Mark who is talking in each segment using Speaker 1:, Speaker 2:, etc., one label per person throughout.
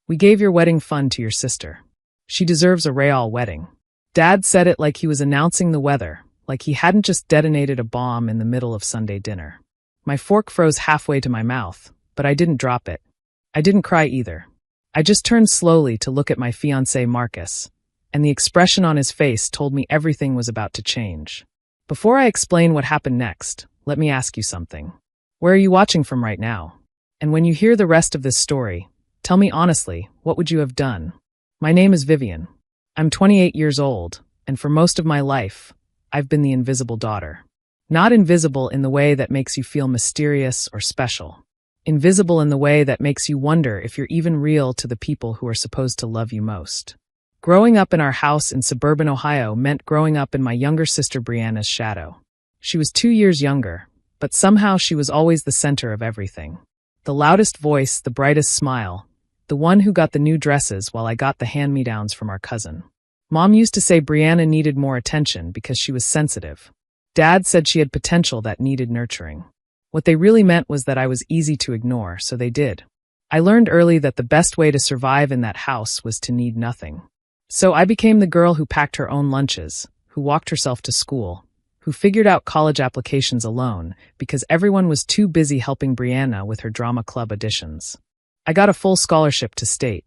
Speaker 1: We gave your wedding fund to your sister. She deserves a real wedding. Dad said it like he was announcing the weather, like he hadn't just detonated a bomb in the middle of Sunday dinner. My fork froze halfway to my mouth, but I didn't drop it. I didn't cry either. I just turned slowly to look at my fiancé Marcus, and the expression on his face told me everything was about to change. Before I explain what happened next, let me ask you something. Where are you watching from right now? And when you hear the rest of this story, tell me honestly, what would you have done? My name is Vivian. I'm 28 years old, and for most of my life, I've been the invisible daughter. Not invisible in the way that makes you feel mysterious or special. Invisible in the way that makes you wonder if you're even real to the people who are supposed to love you most. Growing up in our house in suburban Ohio meant growing up in my younger sister Brianna's shadow. She was 2 years younger, but somehow she was always the center of everything. The loudest voice, the brightest smile, the one who got the new dresses while I got the hand-me-downs from our cousin. Mom used to say Brianna needed more attention because she was sensitive. Dad said she had potential that needed nurturing. What they really meant was that I was easy to ignore, so they did. I learned early that the best way to survive in that house was to need nothing. So I became the girl who packed her own lunches, who walked herself to school, who figured out college applications alone because everyone was too busy helping Brianna with her drama club auditions. I got a full scholarship to state.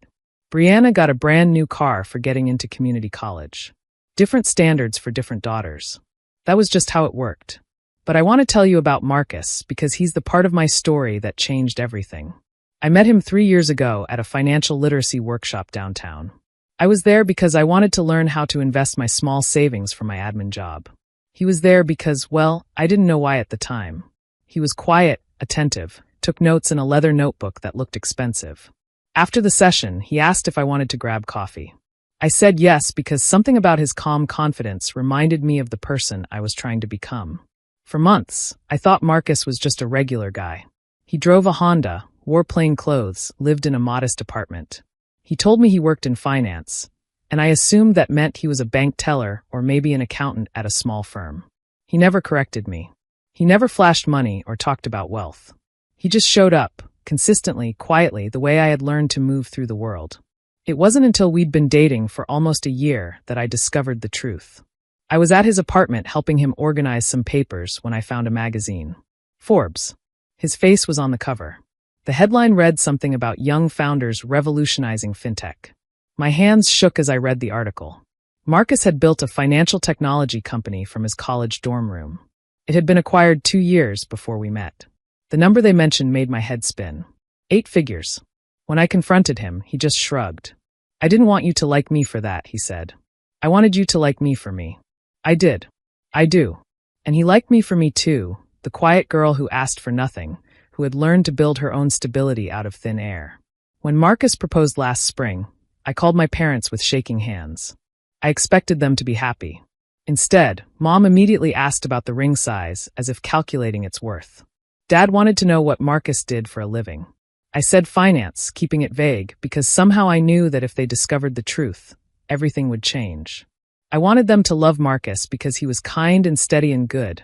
Speaker 1: Brianna got a brand new car for getting into community college. Different standards for different daughters. That was just how it worked. But I want to tell you about Marcus because he's the part of my story that changed everything. I met him 3 years ago at a financial literacy workshop downtown. I was there because I wanted to learn how to invest my small savings for my admin job. He was there because, well, I didn't know why at the time. He was quiet, attentive, took notes in a leather notebook that looked expensive. After the session, he asked if I wanted to grab coffee. I said yes because something about his calm confidence reminded me of the person I was trying to become. For months, I thought Marcus was just a regular guy. He drove a Honda, wore plain clothes, lived in a modest apartment. He told me he worked in finance, and I assumed that meant he was a bank teller or maybe an accountant at a small firm. He never corrected me. He never flashed money or talked about wealth. He just showed up, consistently, quietly, the way I had learned to move through the world. It wasn't until we'd been dating for almost a year that I discovered the truth. I was at his apartment helping him organize some papers when I found a magazine. Forbes. His face was on the cover. The headline read something about young founders revolutionizing fintech. My hands shook as I read the article. Marcus had built a financial technology company from his college dorm room. It had been acquired 2 years before we met. The number they mentioned made my head spin. 8 figures. When I confronted him, he just shrugged. I didn't want you to like me for that, he said. I wanted you to like me for me. I did. I do. And he liked me for me too, the quiet girl who asked for nothing, who had learned to build her own stability out of thin air. When Marcus proposed last spring, I called my parents with shaking hands. I expected them to be happy. Instead, Mom immediately asked about the ring size, as if calculating its worth. Dad wanted to know what Marcus did for a living. I said finance, keeping it vague, because somehow I knew that if they discovered the truth, everything would change. I wanted them to love Marcus because he was kind and steady and good,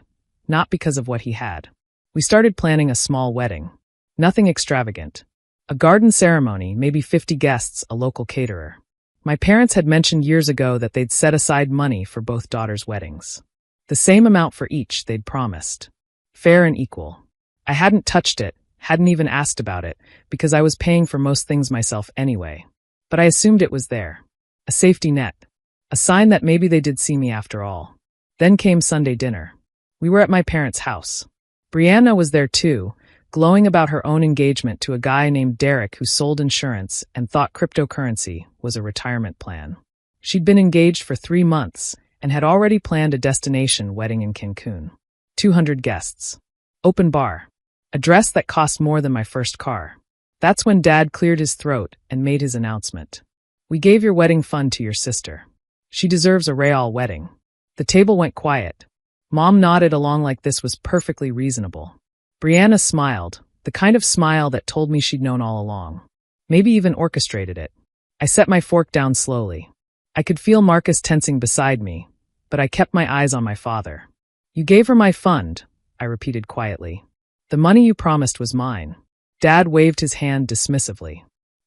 Speaker 1: not because of what he had. We started planning a small wedding. Nothing extravagant. A garden ceremony, maybe 50 guests, a local caterer. My parents had mentioned years ago that they'd set aside money for both daughters' weddings. The same amount for each, they'd promised. Fair and equal. I hadn't touched it, hadn't even asked about it, because I was paying for most things myself anyway. But I assumed it was there. A safety net. A sign that maybe they did see me after all. Then came Sunday dinner. We were at my parents' house. Brianna was there too, glowing about her own engagement to a guy named Derek who sold insurance and thought cryptocurrency was a retirement plan. She'd been engaged for 3 months and had already planned a destination wedding in Cancun. 200 guests. Open bar. A dress that cost more than my first car. That's when Dad cleared his throat and made his announcement. We gave your wedding fund to your sister. She deserves a real wedding. The table went quiet. Mom nodded along like this was perfectly reasonable. Brianna smiled, the kind of smile that told me she'd known all along. Maybe even orchestrated it. I set my fork down slowly. I could feel Marcus tensing beside me, but I kept my eyes on my father. You gave her my fund, I repeated quietly. The money you promised was mine. Dad waved his hand dismissively.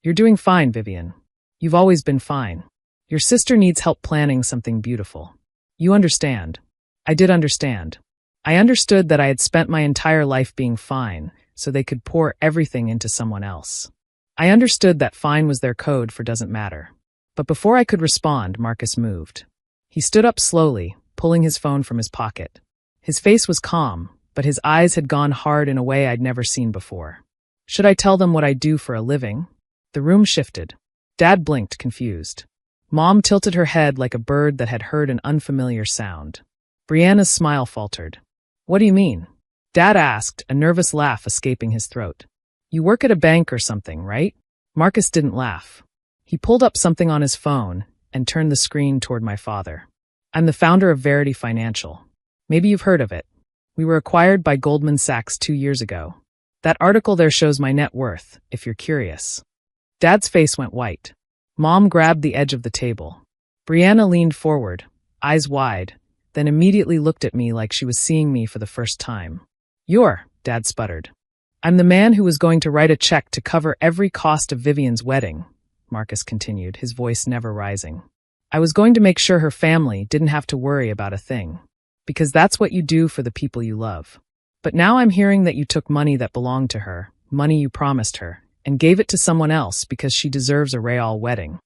Speaker 1: You're doing fine, Vivian. You've always been fine. Your sister needs help planning something beautiful. You understand. I did understand. I understood that I had spent my entire life being fine, so they could pour everything into someone else. I understood that fine was their code for doesn't matter. But before I could respond, Marcus moved. He stood up slowly, pulling his phone from his pocket. His face was calm, but his eyes had gone hard in a way I'd never seen before. Should I tell them what I do for a living? The room shifted. Dad blinked, confused. Mom tilted her head like a bird that had heard an unfamiliar sound. Brianna's smile faltered. What do you mean? Dad asked, a nervous laugh escaping his throat. You work at a bank or something, right? Marcus didn't laugh. He pulled up something on his phone and turned the screen toward my father. I'm the founder of Verity Financial. Maybe you've heard of it. We were acquired by Goldman Sachs 2 years ago. That article there shows my net worth, if you're curious. Dad's face went white. Mom grabbed the edge of the table. Brianna leaned forward, eyes wide, then immediately looked at me like she was seeing me for the first time. Dad sputtered. I'm the man who was going to write a check to cover every cost of Vivian's wedding, Marcus continued, his voice never rising. I was going to make sure her family didn't have to worry about a thing. Because that's what you do for the people you love. But now I'm hearing that you took money that belonged to her, money you promised her, and gave it to someone else because she deserves a Real wedding.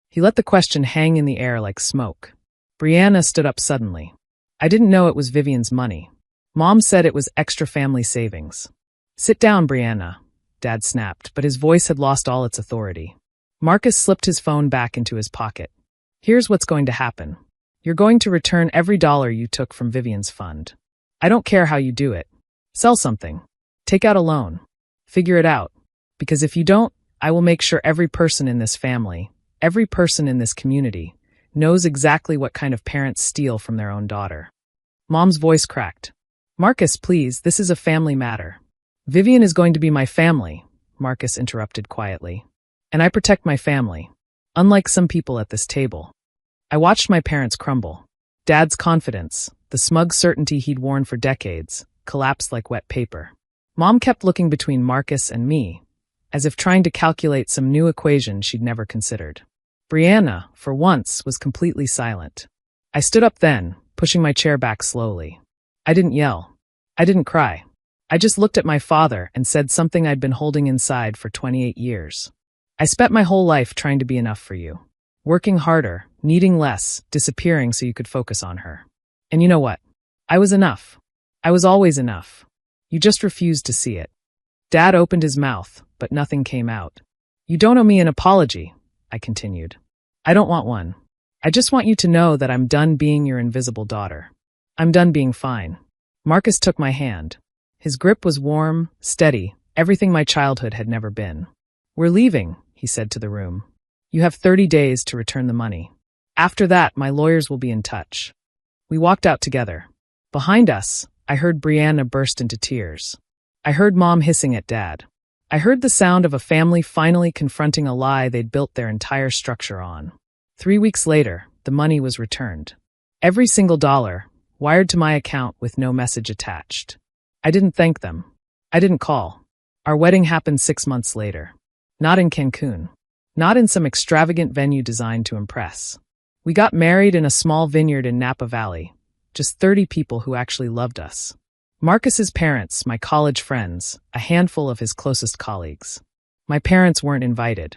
Speaker 1: He let the question hang in the air like smoke. Brianna stood up suddenly. I didn't know it was Vivian's money. Mom said it was extra family savings. Sit down, Brianna, Dad snapped, but his voice had lost all its authority. Marcus slipped his phone back into his pocket. Here's what's going to happen. You're going to return every dollar you took from Vivian's fund. I don't care how you do it. Sell something. Take out a loan. Figure it out. Because if you don't, I will make sure every person in this family, every person in this community, knows exactly what kind of parents steal from their own daughter. Mom's voice cracked. Marcus, please, this is a family matter. Vivian is going to be my family, Marcus interrupted quietly. And I protect my family. Unlike some people at this table. I watched my parents crumble. Dad's confidence, the smug certainty he'd worn for decades, collapsed like wet paper. Mom kept looking between Marcus and me, as if trying to calculate some new equation she'd never considered. Brianna, for once, was completely silent. I stood up then, pushing my chair back slowly. I didn't yell. I didn't cry. I just looked at my father and said something I'd been holding inside for 28 years. I spent my whole life trying to be enough for you. Working harder, needing less, disappearing so you could focus on her. And you know what? I was enough. I was always enough. You just refused to see it. Dad opened his mouth, but nothing came out. You don't owe me an apology, I continued. I don't want one. I just want you to know that I'm done being your invisible daughter. I'm done being fine. Marcus took my hand. His grip was warm, steady, everything my childhood had never been. We're leaving, he said to the room. You have 30 days to return the money. After that, my lawyers will be in touch. We walked out together. Behind us, I heard Brianna burst into tears. I heard Mom hissing at Dad. I heard the sound of a family finally confronting a lie they'd built their entire structure on. 3 weeks later, the money was returned. Every single dollar, wired to my account with no message attached. I didn't thank them. I didn't call. Our wedding happened 6 months later. Not in Cancun. Not in some extravagant venue designed to impress. We got married in a small vineyard in Napa Valley. Just 30 people who actually loved us. Marcus's parents, my college friends, a handful of his closest colleagues. My parents weren't invited.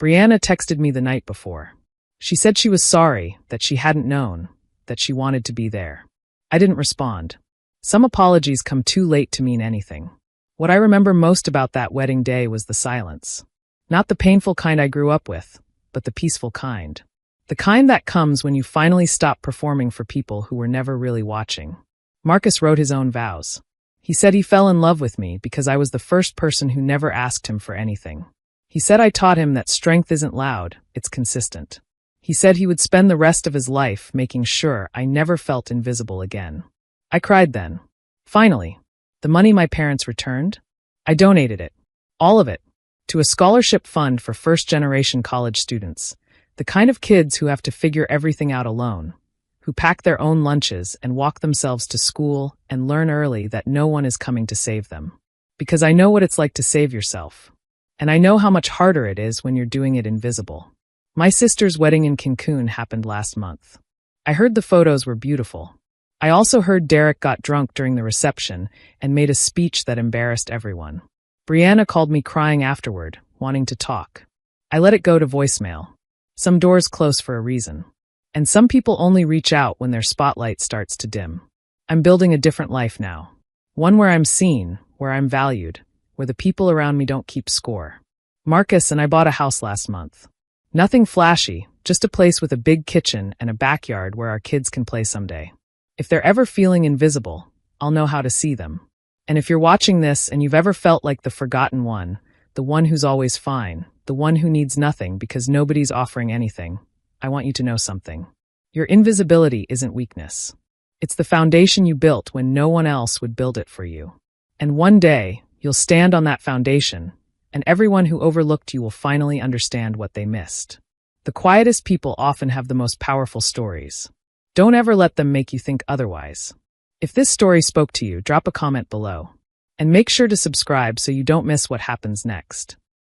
Speaker 1: Brianna texted me the night before. She said she was sorry, that she hadn't known, that she wanted to be there. I didn't respond. Some apologies come too late to mean anything. What I remember most about that wedding day was the silence. Not the painful kind I grew up with, but the peaceful kind. The kind that comes when you finally stop performing for people who were never really watching. Marcus wrote his own vows. He said he fell in love with me because I was the first person who never asked him for anything. He said I taught him that strength isn't loud, it's consistent. He said he would spend the rest of his life making sure I never felt invisible again. I cried then. Finally, the money my parents returned, I donated it. All of it. To a scholarship fund for first-generation college students. The kind of kids who have to figure everything out alone. Who pack their own lunches and walk themselves to school and learn early that no one is coming to save them. Because I know what it's like to save yourself. And I know how much harder it is when you're doing it invisible. My sister's wedding in Cancun happened last month. I heard the photos were beautiful. I also heard Derek got drunk during the reception and made a speech that embarrassed everyone. Brianna called me crying afterward, wanting to talk. I let it go to voicemail. Some doors close for a reason. And some people only reach out when their spotlight starts to dim. I'm building a different life now. One where I'm seen, where I'm valued, where the people around me don't keep score. Marcus and I bought a house last month. Nothing flashy, just a place with a big kitchen and a backyard where our kids can play someday. If they're ever feeling invisible, I'll know how to see them. And if you're watching this and you've ever felt like the forgotten one, the one who's always fine, the one who needs nothing because nobody's offering anything, I want you to know something. Your invisibility isn't weakness. It's the foundation you built when no one else would build it for you. And one day, you'll stand on that foundation, and everyone who overlooked you will finally understand what they missed. The quietest people often have the most powerful stories. Don't ever let them make you think otherwise. If this story spoke to you, drop a comment below. And make sure to subscribe so you don't miss what happens next.